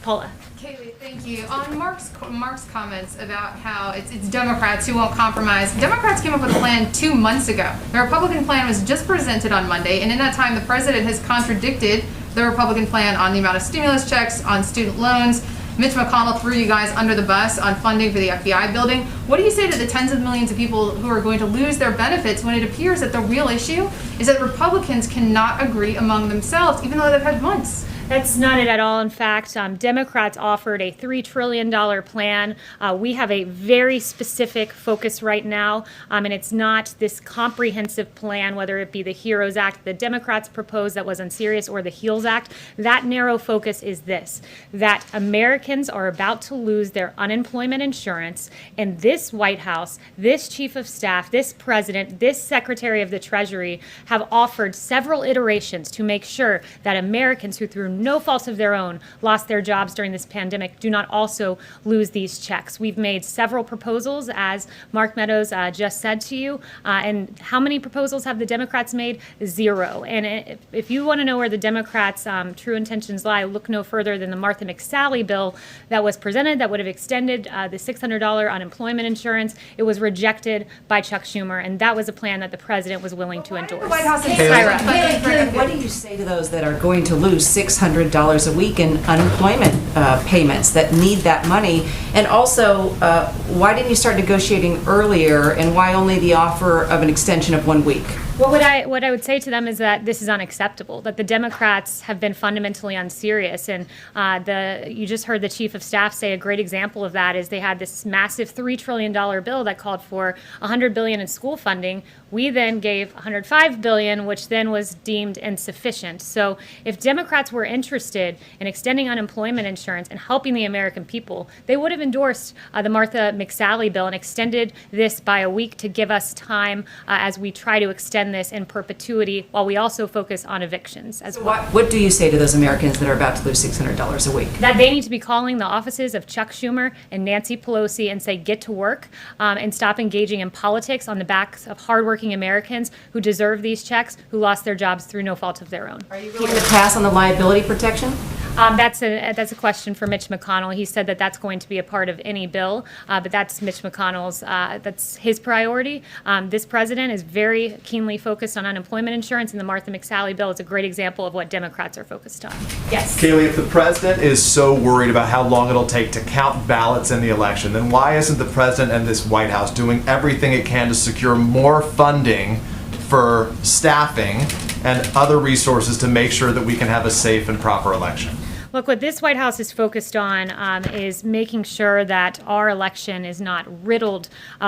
Paula. Kayleigh, thank you. On Mark's comments about how it's Democrats who won't compromise, Democrats came up with a plan 2 months ago. The Republican plan was just presented on Monday, and in that time, the president has contradicted the Republican plan on the amount of stimulus checks, on student loans. Mitch McConnell threw you guys under the bus on funding for the FBI building. What do you say to the tens of millions of people who are going to lose their benefits when it appears that the real issue is that Republicans cannot agree among themselves, even though they've had months? That's not it at all. In fact, Democrats offered a $3 trillion plan. We have a very specific focus right now, and it's not this comprehensive plan, whether it be the HEROES Act the Democrats proposed that was unserious or the HEALS Act. That narrow focus is this, that Americans are about to lose their unemployment insurance, and this White House, this Chief of Staff, this President, this Secretary of the Treasury have offered several iterations to make sure that Americans who through no fault of their own lost their jobs during this pandemic do not also lose these checks. We've made several proposals, as Mark Meadows just said to you, and how many proposals have the Democrats made? 0. And if you want to know where the Democrats' true intentions lie, look no further than the Martha McSally bill that was presented that would have extended the $600 unemployment insurance. It was rejected by Chuck Schumer, and that was a plan that the president was willing to endorse. The White House Kayleigh, what do you say to those that are going to lose $600 a week in unemployment payments that need that money? And also, why didn't you start negotiating earlier, and why only the offer of an extension of 1 week? Well, what I would say to them is that this is unacceptable, that the Democrats have been fundamentally unserious. And you just heard the Chief of Staff say a great example of that is they had this massive $3 trillion bill that called for $100 billion in school funding. We then gave $105 billion, which then was deemed insufficient. So if Democrats were interested in extending unemployment insurance and helping the American people, they would have endorsed the Martha McSally bill and extended this by a week to give us time as we try to extend this in perpetuity while we also focus on evictions as well. What do you say to those Americans that are about to lose $600 a week? That they need to be calling the offices of Chuck Schumer and Nancy Pelosi and say, get to work and stop engaging in politics on the backs of hardworking Americans who deserve these checks, who lost their jobs through no fault of their own. Are you willing to pass on the liability protection? That's a question for Mitch McConnell. He said that that's going to be a part of any bill, but that's Mitch McConnell's, that's his priority. This president is very keenly focused on unemployment insurance, and the Martha McSally bill is a great example of what Democrats are focused on. Yes? Kayleigh, if the president is so worried about how long it'll take to count ballots in the election, then why isn't the president and this White House doing everything it can to secure more funding for staffing and other resources to make sure that we can have a safe and proper election? Look, what this White House is focused on is making sure that our election is not riddled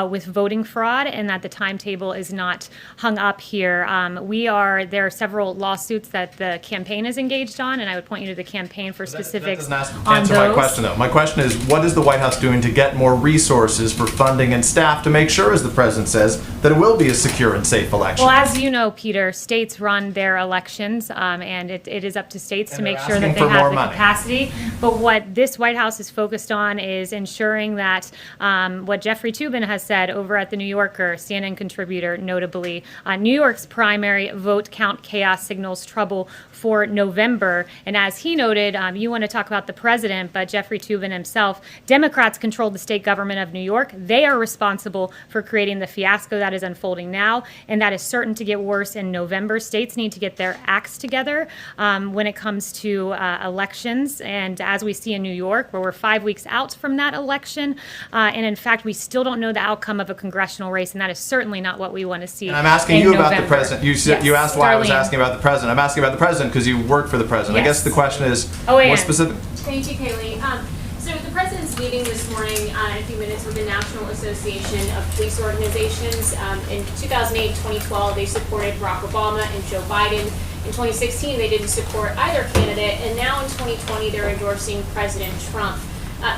with voting fraud and that the timetable is not hung up here. There are several lawsuits that the campaign is engaged on, and I would point you to the campaign for specifics that doesn't answer my question, though. My question is, what is the White House doing to get more resources for funding and staff to make sure, as the president says, that it will be a secure and safe election? Well, as you know, Peter, states run their elections, and it is up to states to make sure that they have the capacity. But what this White House is focused on is ensuring that what Jeffrey Toobin has said over at the New Yorker, CNN contributor, notably, New York's primary vote count chaos signals trouble for November. And as he noted, you want to talk about the president, but Jeffrey Toobin himself, Democrats control the state government of New York. They are responsible for creating the fiasco that is unfolding now, and that is certain to get worse in November. States need to get their acts together when it comes to elections. And as we see in New York, where we're 5 weeks out from that election, and in fact, we still don't know the outcome of a congressional race, and that is certainly not what we want to see. And I'm asking you November. about the president. You asked why I was asking about the president. I'm asking about the president because you work for the president. Yes. I guess the question is more specific. Thank you, Kayleigh. So the president's meeting this morning in a few minutes with the National Association of Police Organizations. In 2008 2012, they supported Barack Obama and Joe Biden. In 2016, they didn't support either candidate. And now in 2020, they're endorsing President Trump.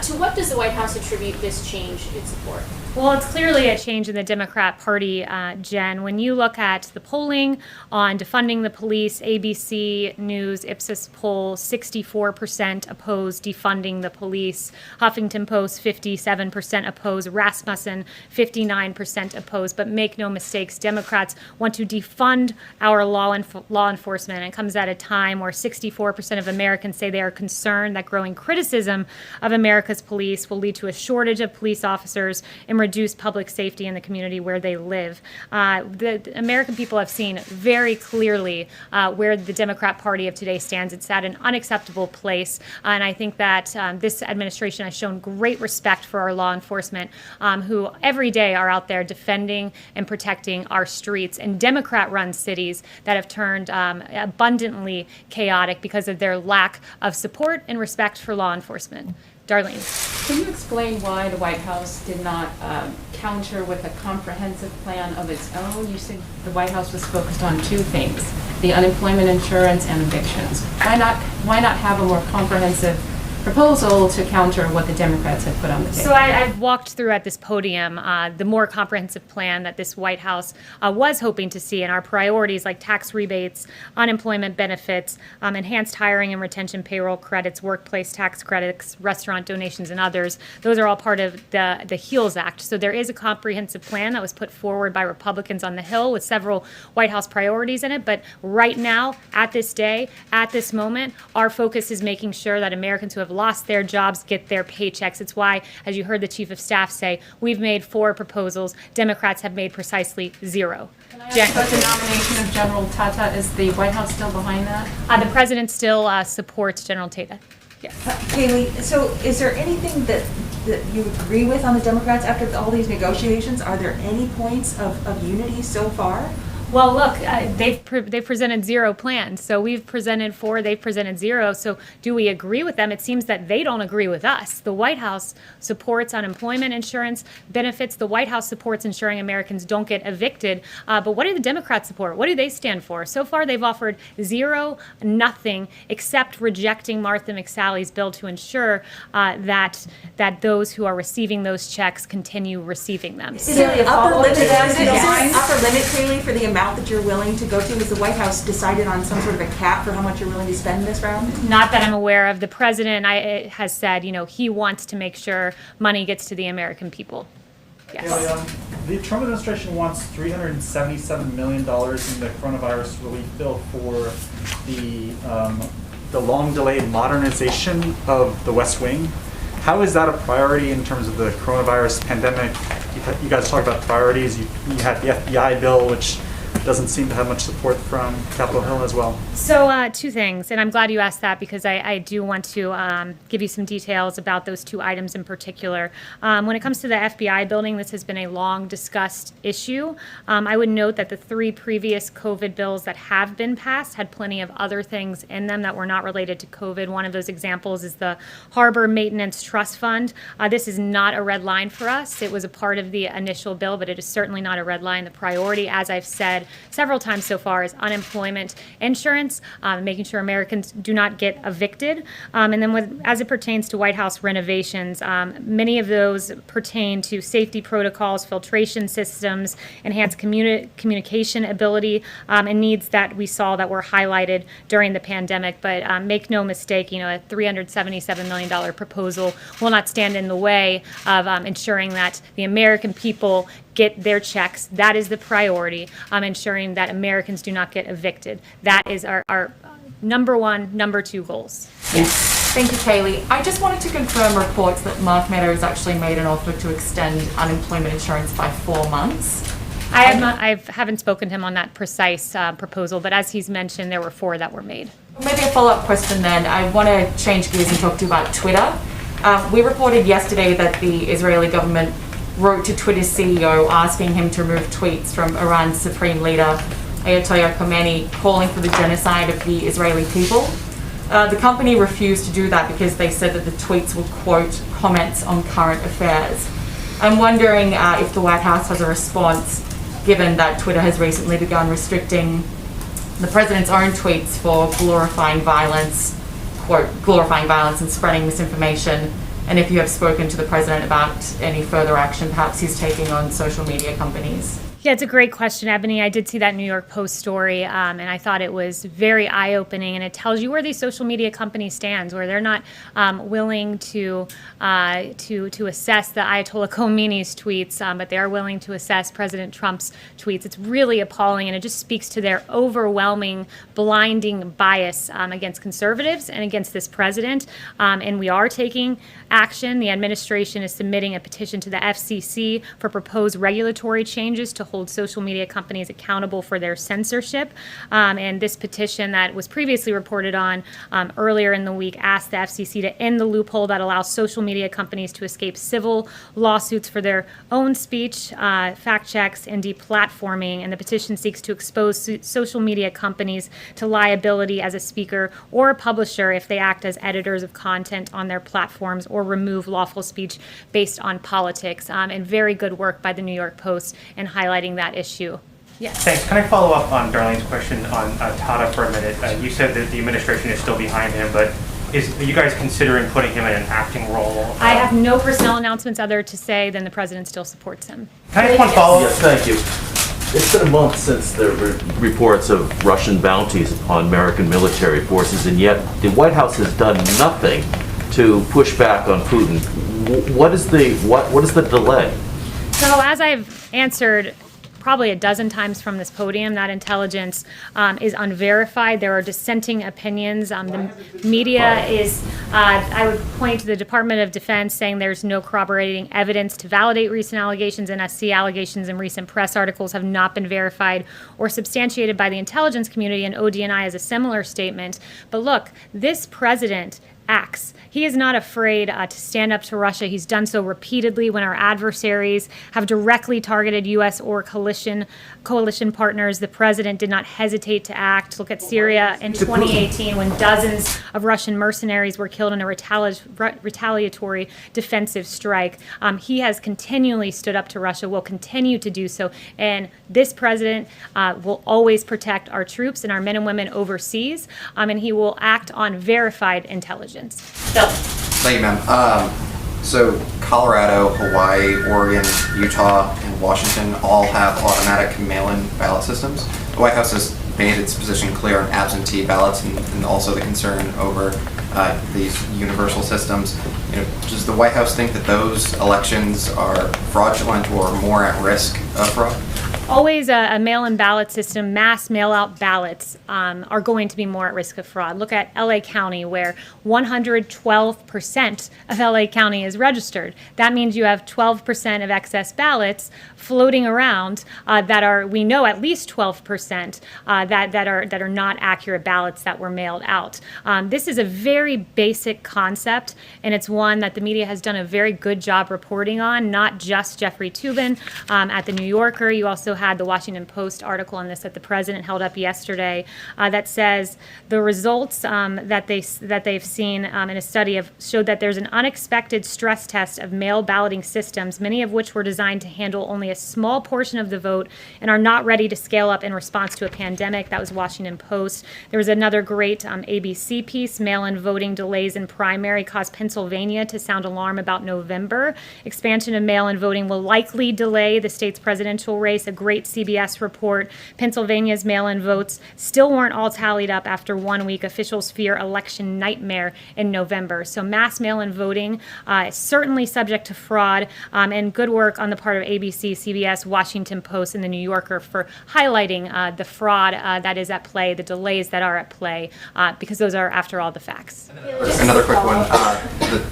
To what does the White House attribute this change in support? Well, it's clearly a change in the Democrat Party, Jen. When you look at the polling on defunding the police, ABC News Ipsos poll, 64% oppose defunding the police. Huffington Post, 57% oppose. Rasmussen, 59% oppose. But make no mistakes, Democrats want to defund our law enforcement. It comes at a time where 64% of Americans say they are concerned that growing criticism of America's police will lead to a shortage of police officers and reduce public safety in the community where they live. The American people have seen very clearly where the Democrat Party of today stands. It's at an unacceptable place, and I think that this administration has shown great respect for our law enforcement, who every day are out there defending and protecting our streets in Democrat-run cities that have turned abundantly chaotic because of their lack of support and respect for law enforcement. Darlene. Can you explain why the White House did not counter with a comprehensive plan of its own? You said the White House was focused on two things, the unemployment insurance and evictions. Why not have a more comprehensive proposal to counter what the Democrats had put on the table? So I've walked through at this podium the more comprehensive plan that this White House was hoping to see, and our priorities like tax rebates, unemployment benefits, enhanced hiring and retention payroll credits, workplace tax credits, restaurant donations, and others. Those are all part of the HEALS Act. So there is a comprehensive plan that was put forward by Republicans on the Hill with several White House priorities in it. But right now, at this day, at this moment, our focus is making sure that Americans who have lost their jobs get their paychecks. It's why, as you heard the Chief of Staff say, we've made 4 proposals. Democrats have made precisely 0. Can I ask about the nomination of General Tata? Is the White House still behind that? The president still supports General Tata. Yes. Kayleigh, so is there anything that you agree with on the Democrats after all these negotiations? Are there any points of unity so far? Well, look, they've presented 0 plans. So we've presented 4, they've presented 0. So do we agree with them? It seems that they don't agree with us. The White House supports unemployment insurance benefits. The White House supports ensuring Americans don't get evicted. But what do the Democrats support? What do they stand for? So far, they've offered 0, nothing, except rejecting Martha McSally's bill to ensure that those who are receiving those checks continue receiving them. Is there an upper limit, Kayleigh, for the amount that you're willing to go to? Has the White House decided on some sort of a cap for how much you're willing to spend this round? Not that I'm aware of. The president has said, he wants to make sure money gets to the American people. Yes. The Trump administration wants $377 million in the coronavirus relief bill for the long-delayed modernization of the West Wing. How is that a priority in terms of the coronavirus pandemic? You guys talked about priorities. You had the FBI bill, which doesn't seem to have much support from Capitol Hill as well. So 2 things, and I'm glad you asked that because I do want to give you some details about those 2 items in particular. When it comes to the FBI building, this has been a long discussed issue. I would note that the 3 previous COVID bills that have been passed had plenty of other things in them that were not related to COVID. One of those examples is the Harbor Maintenance Trust Fund. This is not a red line for us. It was a part of the initial bill, but it is certainly not a red line. The priority, as I've said several times so far, is unemployment insurance, making sure Americans do not get evicted. And then as it pertains to White House renovations, many of those pertain to safety protocols, filtration systems, enhanced communication ability, and needs that we saw that were highlighted during the pandemic. But make no mistake, a $377 million proposal will not stand in the way of ensuring that the American people get their checks. That is the priority, ensuring that Americans do not get evicted. That is our number 1, number 2 goals. Yes. Thank you, Kayleigh. I just wanted to confirm reports that Mark Meadows actually made an offer to extend unemployment insurance by 4 months. I haven't spoken to him on that precise proposal, but as he's mentioned, there were 4 that were made. Maybe a follow-up question then. I want to change gears and talk to you about Twitter. We reported yesterday that the Israeli government wrote to Twitter's CEO asking him to remove tweets from Iran's supreme leader, Ayatollah Khamenei, calling for the genocide of the Israeli people. The company refused to do that because they said that the tweets were, quote, comments on current affairs. I'm wondering if the White House has a response, given that Twitter has recently begun restricting the president's own tweets for glorifying violence, quote, glorifying violence and spreading misinformation, and if you have spoken to the president about any further action perhaps he's taking on social media companies. Yeah, it's a great question, Ebony. I did see that New York Post story, and I thought it was very eye-opening, and it tells you where these social media companies stand, where they're not willing to assess the Ayatollah Khomeini's tweets, but they are willing to assess President Trump's tweets. It's really appalling, and it just speaks to their overwhelming, blinding bias against conservatives and against this president. And we are taking action. The administration is submitting a petition to the FCC for proposed regulatory changes to hold social media companies accountable for their censorship. And this petition that was previously reported on earlier in the week asked the FCC to end the loophole that allows social media companies to escape civil lawsuits for their own speech, fact checks, and deplatforming. And the petition seeks to expose social media companies to liability as a speaker or a publisher if they act as editors of content on their platforms or remove lawful speech based on politics. And very good work by the New York Post in highlighting that issue. Yes. Thanks. Can I follow up on Darlene's question on Tata for a minute? You said that the administration is still behind him, but are you guys considering putting him in an acting role? I have no personnel announcements other to say than the president still supports him. Can I just one follow-up? Yes, thank you. It's been a month since there were reports of Russian bounties upon American military forces, and yet the White House has done nothing to push back on Putin. What is the delay? So as I've answered probably a dozen times from this podium, that intelligence is unverified. There are dissenting opinions. The media is, I would point to the Department of Defense saying there's no corroborating evidence to validate recent allegations, NSC allegations and recent press articles have not been verified or substantiated by the intelligence community, and ODNI has a similar statement. But look, this president acts. He is not afraid to stand up to Russia. He's done so repeatedly when our adversaries have directly targeted U.S. or coalition partners. The president did not hesitate to act. Look at Syria in 2018 when dozens of Russian mercenaries were killed in a retaliatory defensive strike. He has continually stood up to Russia, will continue to do so, and this president will always protect our troops and our men and women overseas, and he will act on verified intelligence. Bill. Thank you, ma'am. So Colorado, Hawaii, Oregon, Utah, and Washington all have automatic mail-in ballot systems. The White House has made its position clear on absentee ballots and also the concern over these universal systems. Does the White House think that those elections are fraudulent or more at risk of fraud? Always a mail-in ballot system, mass mail-out ballots are going to be more at risk of fraud. Look at LA County, where 112% of LA County is registered. That means you have 12% of excess ballots floating around that are, we know, at least 12% that are not accurate ballots that were mailed out. This is a very basic concept, and it's one that the media has done a very good job reporting on, not just Jeffrey Toobin at the New Yorker. You also had the Washington Post article on this that the president held up yesterday that says the results that they've seen in a study have showed that there's an unexpected stress test of mail balloting systems, many of which were designed to handle only a small portion of the vote and are not ready to scale up in response to a pandemic. That was Washington Post. There was another great ABC piece, mail-in voting delays in primary caused Pennsylvania to sound alarm about November. Expansion of mail-in voting will likely delay the state's presidential race. A great CBS report. Pennsylvania's mail-in votes still weren't all tallied up after 1 week. Officials fear election nightmare in November. So mass mail-in voting is certainly subject to fraud, and good work on the part of ABC, CBS, Washington Post, and the New Yorker for highlighting the fraud that is at play, the delays that are at play, because those are, after all, the facts. Another quick one.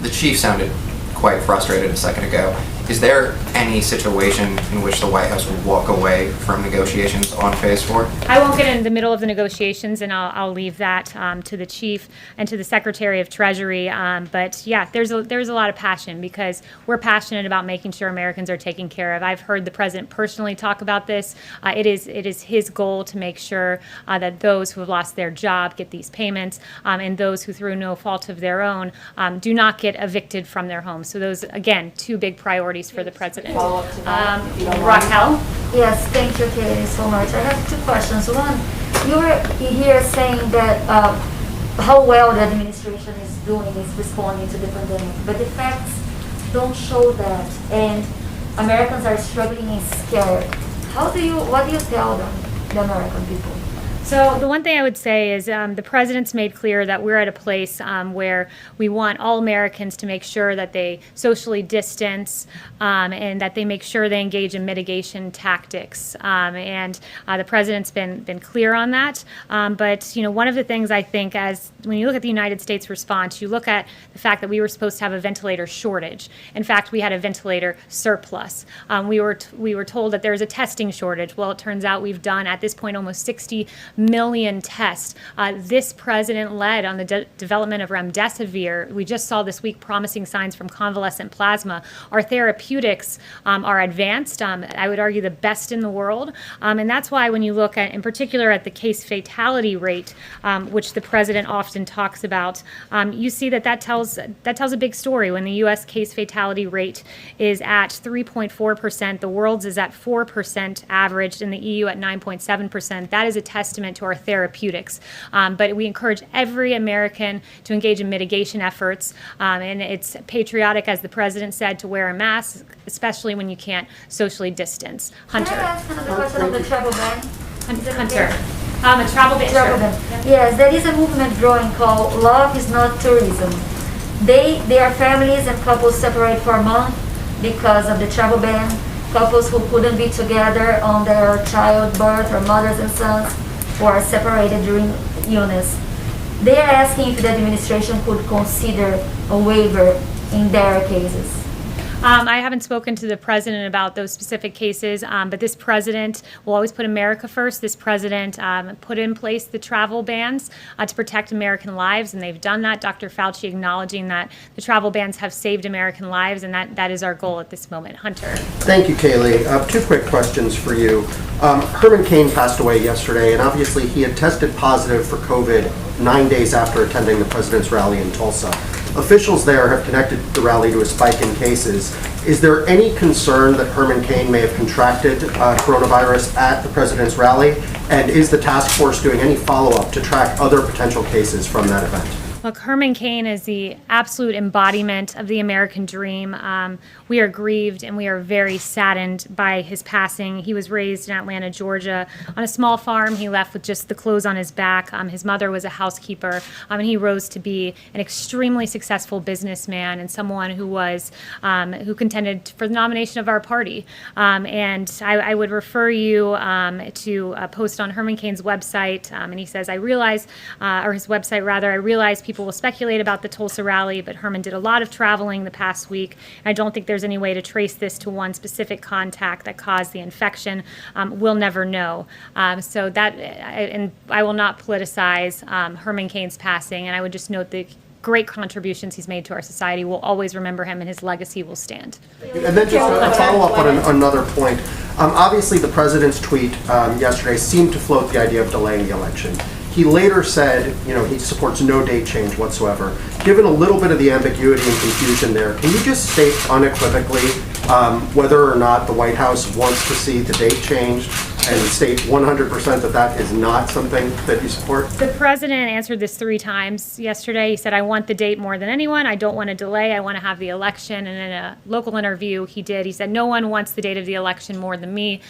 The chief sounded quite frustrated a second ago. Is there any situation in which the White House would walk away from negotiations on Phase 4? I won't get in the middle of the negotiations, and I'll leave that to the chief and to the Secretary of Treasury. But yeah, there's a lot of passion because we're passionate about making sure Americans are taken care of. I've heard the president personally talk about this. It is his goal to make sure that those who have lost their job get these payments, and those who, through no fault of their own, do not get evicted from their homes. So those, again, two big priorities for the president. Raquel? Yes, thank you, Kayleigh, so much. I have two questions. One, you were here saying that how well the administration is doing is responding to the pandemic. But the facts don't show that, and Americans are struggling and scared. What do you tell them, the American people? So the one thing I would say is the president's made clear that we're at a place where we want all Americans to make sure that they socially distance and that they make sure they engage in mitigation tactics. And the president's been clear on that. But one of the things I think, as when you look at the United States response, you look at the fact that we were supposed to have a ventilator shortage. In fact, we had a ventilator surplus. We were told that there's a testing shortage. Well, it turns out we've done at this point almost 60 million tests. This president led on the development of remdesivir. We just saw this week promising signs from convalescent plasma. Our therapeutics are advanced, I would argue the best in the world. And that's why when you look at, in particular, at the case fatality rate, which the president often talks about, you see that tells a big story. When the U.S. case fatality rate is at 3.4%, the world's is at 4% averaged, and the EU at 9.7%. That is a testament to our therapeutics. But we encourage every American to engage in mitigation efforts, and it's patriotic, as the president said, to wear a mask, especially when you can't socially distance. Hunter. Can I ask another question on the travel ban? Hunter. A travel ban. Travel ban. Yes, there is a movement growing called Love is Not Tourism. They are families and couples separate for a month because of the travel ban. Couples who couldn't be together on their childbirth, or mothers and sons, who are separated during illness. They are asking if the administration could consider a waiver in their cases. I haven't spoken to the president about those specific cases, but this president will always put America first. This president put in place the travel bans to protect American lives, and they've done that. Dr. Fauci acknowledging that the travel bans have saved American lives, and that is our goal at this moment. Hunter. Thank you, Kayleigh. Two quick questions for you. Herman Cain passed away yesterday, and obviously he had tested positive for COVID 9 days after attending the president's rally in Tulsa. Officials there have connected the rally to a spike in cases. Is there any concern that Herman Cain may have contracted coronavirus at the president's rally? And is the task force doing any follow-up to track other potential cases from that event? Look, Herman Cain is the absolute embodiment of the American dream. We are grieved and we are very saddened by his passing. He was raised in Atlanta, Georgia, on a small farm. He left with just the clothes on his back. His mother was a housekeeper, and he rose to be an extremely successful businessman and someone who was who contended for the nomination of our party. And I would refer you to a post on Herman Cain's website, and he says, "I realize," or his website rather, "I realize people will speculate about the Tulsa rally, but Herman did a lot of traveling the past week. I don't think there's any way to trace this to one specific contact that caused the infection. We'll never know." So that, and I will not politicize Herman Cain's passing, and I would just note the great contributions he's made to our society. We'll always remember him, and his legacy will stand. And then just a follow-up on another point. Obviously, the president's tweet yesterday seemed to float the idea of delaying the election. He later said, he supports no date change whatsoever. Given a little bit of the ambiguity and confusion there, can you just state unequivocally whether or not the White House wants to see the date changed, and state 100% that that is not something that you support? The president answered this 3 times yesterday. He said, "I want the date more than anyone. I don't want to delay. I want to have the election." And in a local interview he did, he said, "No one wants the date of the election more than me,"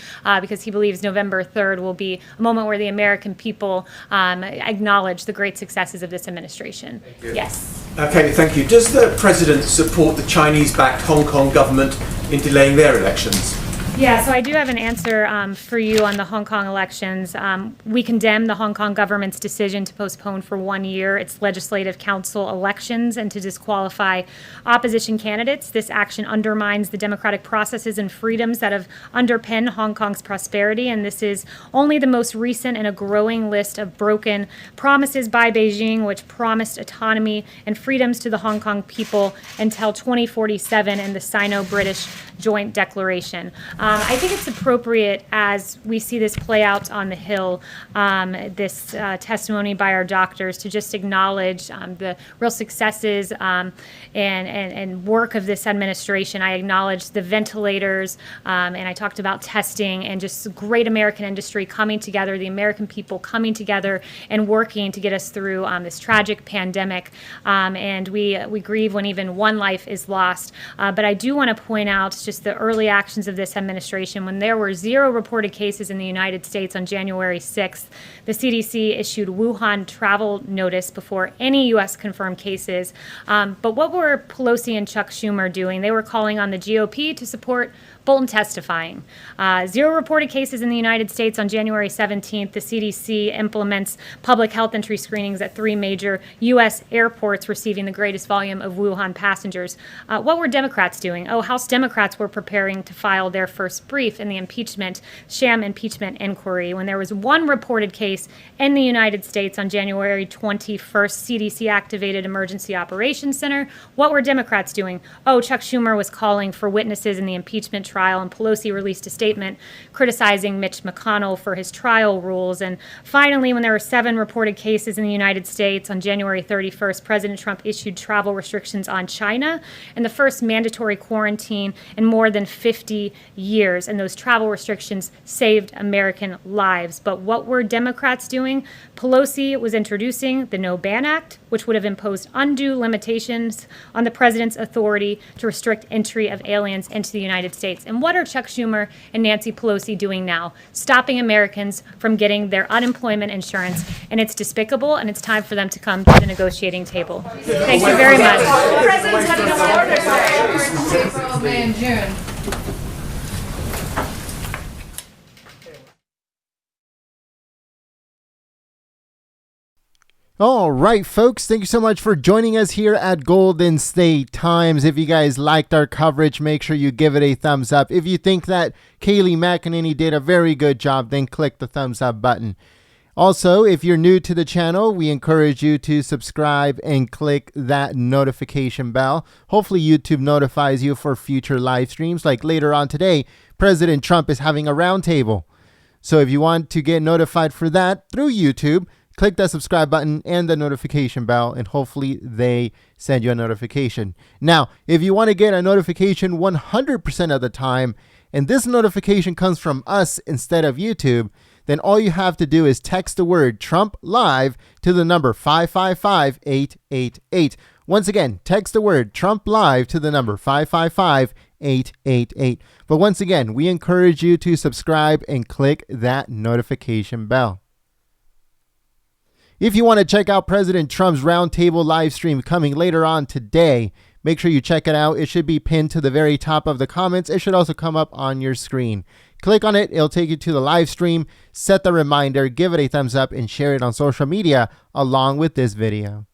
because he believes November 3rd will be a moment where the American people acknowledge the great successes of this administration. Yes. Okay, thank you. Does the president support the Chinese-backed Hong Kong government in delaying their elections? Yeah, so I do have an answer for you on the Hong Kong elections. We condemn the Hong Kong government's decision to postpone for 1 year its legislative council elections and to disqualify opposition candidates. This action undermines the democratic processes and freedoms that have underpinned Hong Kong's prosperity, and this is only the most recent in a growing list of broken promises by Beijing, which promised autonomy and freedoms to the Hong Kong people until 2047 in the Sino-British Joint Declaration. I think it's appropriate as we see this play out on the Hill, this testimony by our doctors, to just acknowledge the real successes and work of this administration. I acknowledge the ventilators, and I talked about testing and just great American industry coming together, the American people coming together and working to get us through this tragic pandemic. And we grieve when even one life is lost. But I do want to point out just the early actions of this administration. When there were 0 reported cases in the United States on January 6th, the CDC issued Wuhan travel notice before any U.S. confirmed cases. But what were Pelosi and Chuck Schumer doing? They were calling on the GOP to support Bolton testifying. 0 reported cases in the United States on January 17th. The CDC implements public health entry screenings at 3 major U.S. airports receiving the greatest volume of Wuhan passengers. What were Democrats doing? Oh, House Democrats were preparing to file their first brief in the sham impeachment inquiry. When there was 1 reported case in the United States on January 21st, CDC activated Emergency Operations Center. What were Democrats doing? Oh, Chuck Schumer was calling for witnesses in the impeachment trial, and Pelosi released a statement criticizing Mitch McConnell for his trial rules. And finally, when there were 7 reported cases in the United States on January 31st, President Trump issued travel restrictions on China and the first mandatory quarantine in more than 50 years. And those travel restrictions saved American lives. But what were Democrats doing? Pelosi was introducing the No Ban Act, which would have imposed undue limitations on the president's authority to restrict entry of aliens into the United States. And what are Chuck Schumer and Nancy Pelosi doing now? Stopping Americans from getting their unemployment insurance. And it's despicable, and it's time for them to come to the negotiating table. Thank you very much. The president's heading to Florida today, April, May, and June. All right, folks, thank you so much for joining us here at Golden State Times. If you guys liked our coverage, make sure you give it a thumbs up. If you think that Kayleigh McEnany did a very good job, then click the thumbs up button. Also, if you're new to the channel, we encourage you to subscribe and click that notification bell. Hopefully, YouTube notifies you for future live streams. Like later on today, President Trump is having a roundtable. So if you want to get notified for that through YouTube, click that subscribe button and the notification bell, and hopefully they send you a notification. Now, if you want to get a notification 100% of the time, and this notification comes from us instead of YouTube, then all you have to do is text the word Trump Live to the number 555-888. Once again, text the word Trump Live to the number 555-888. But once again, we encourage you to subscribe and click that notification bell. If you want to check out President Trump's roundtable live stream coming later on today, make sure you check it out. It should be pinned to the very top of the comments. It should also come up on your screen. Click on it. It'll take you to the live stream. Set the reminder, give it a thumbs up, and share it on social media along with this video.